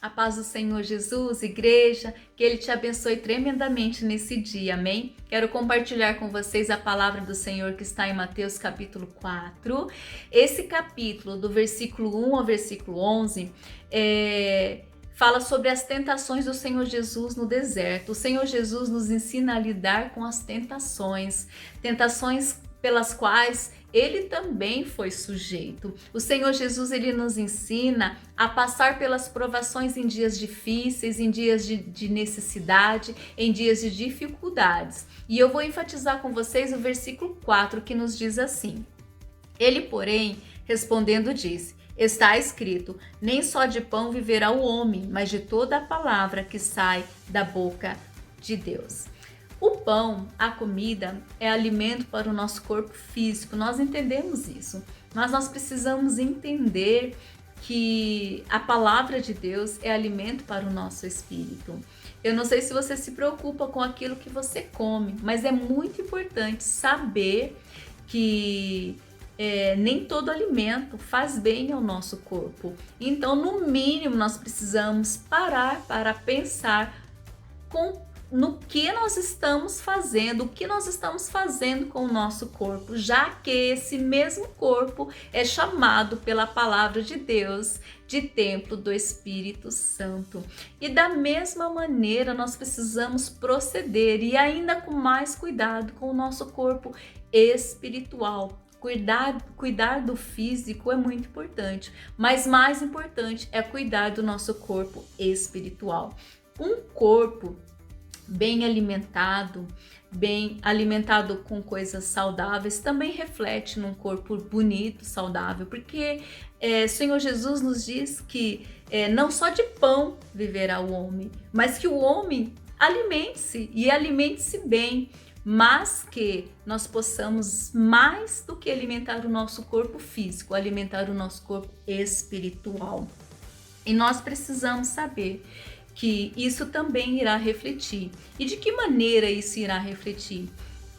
A paz do Senhor Jesus, igreja, que Ele te abençoe tremendamente nesse dia, amém? Quero compartilhar com vocês a palavra do Senhor que está em Mateus capítulo 4. Esse capítulo, do versículo 1 ao versículo 11, fala sobre as tentações do Senhor Jesus no deserto. O Senhor Jesus nos ensina a lidar com as tentações pelas quais ele também foi sujeito. O Senhor Jesus, ele nos ensina a passar pelas provações em dias difíceis, em dias de necessidade, em dias de dificuldades. E eu vou enfatizar com vocês o versículo 4, que nos diz assim: Ele, porém, respondendo, disse: Está escrito, nem só de pão viverá o homem, mas de toda a palavra que sai da boca de Deus. O pão, a comida, é alimento para o nosso corpo físico, nós entendemos isso, mas nós precisamos entender que a palavra de Deus é alimento para o nosso espírito. Eu não sei se você se preocupa com aquilo que você come, mas é muito importante saber que nem todo alimento faz bem ao nosso corpo. Então, no mínimo, nós precisamos parar para pensar no que nós estamos fazendo, o que nós estamos fazendo com o nosso corpo, já que esse mesmo corpo é chamado pela palavra de Deus de templo do Espírito Santo. E da mesma maneira nós precisamos proceder e ainda com mais cuidado com o nosso corpo espiritual. Cuidar do físico é muito importante, mas mais importante é cuidar do nosso corpo espiritual. Um corpo bem alimentado com coisas saudáveis, também reflete num corpo bonito, saudável, porque o Senhor Jesus nos diz que não só de pão viverá o homem, mas que o homem alimente-se e alimente-se bem, mas que nós possamos, mais do que alimentar o nosso corpo físico, alimentar o nosso corpo espiritual. E nós precisamos saber que isso também irá refletir. E de que maneira isso irá refletir?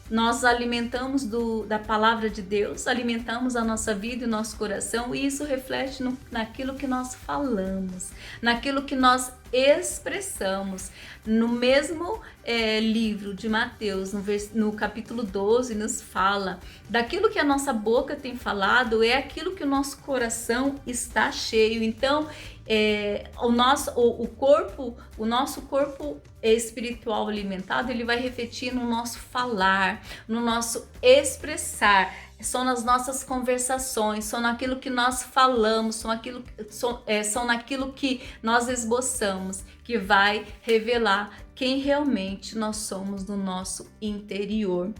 Nós alimentamos da palavra de Deus, alimentamos a nossa vida e o nosso coração, e isso reflete naquilo que nós falamos, naquilo que nós expressamos. No mesmo livro de Mateus, no capítulo 12, nos fala daquilo que a nossa boca tem falado, é aquilo que o nosso coração está cheio. Então, o nosso corpo espiritual alimentado, ele vai refletir no nosso falar, no nosso expressar. São nas nossas conversações, são naquilo que nós falamos, são naquilo que nós esboçamos, que vai revelar quem realmente nós somos no nosso interior.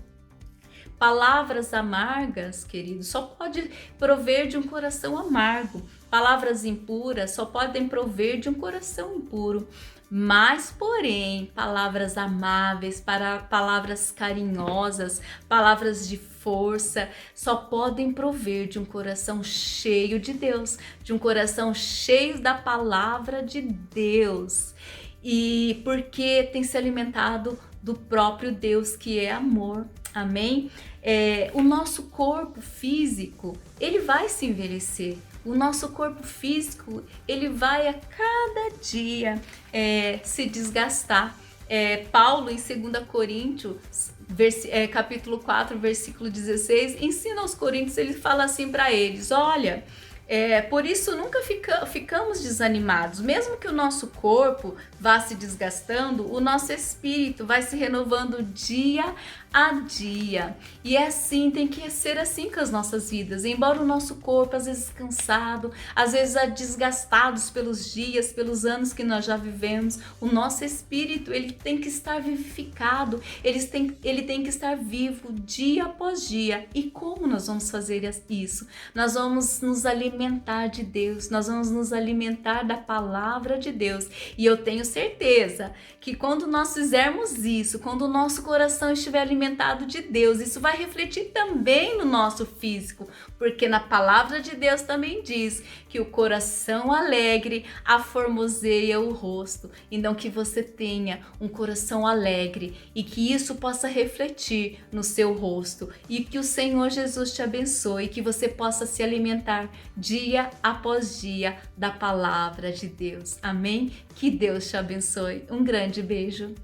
Palavras amargas, queridos, só pode prover de um coração amargo. Palavras impuras só podem prover de um coração impuro. Mas, porém, palavras amáveis, palavras carinhosas, palavras de força, só podem prover de um coração cheio de Deus, de um coração cheio da palavra de Deus. E porque tem se alimentado do próprio Deus, que é amor. Amém? O nosso corpo físico, ele vai se envelhecer. O nosso corpo físico, ele vai a cada dia se desgastar. Paulo, em 2 Coríntios, capítulo 4, versículo 16, ensina aos coríntios, ele fala assim para eles: olha, por isso nunca ficamos desanimados. Mesmo que o nosso corpo vá se desgastando, o nosso espírito vai se renovando dia a dia. E tem que ser assim com as nossas vidas. Embora o nosso corpo, às vezes cansado, às vezes desgastados pelos dias, pelos anos que nós já vivemos, o nosso espírito, ele tem que estar vivificado, ele tem que estar vivo dia após dia. E como nós vamos fazer isso? Nós vamos nos alimentar de Deus, nós vamos nos alimentar da palavra de Deus. E eu tenho certeza que quando nós fizermos isso, quando o nosso coração estiver alimentado de Deus, isso vai refletir também no nosso físico, porque na palavra de Deus também diz que o coração alegre aformoseia o rosto. Então, que você tenha um coração alegre e que isso possa refletir no seu rosto, e que o Senhor Jesus te abençoe, que você possa se alimentar dia após dia da palavra de Deus. Amém? Que Deus te abençoe. Um grande beijo.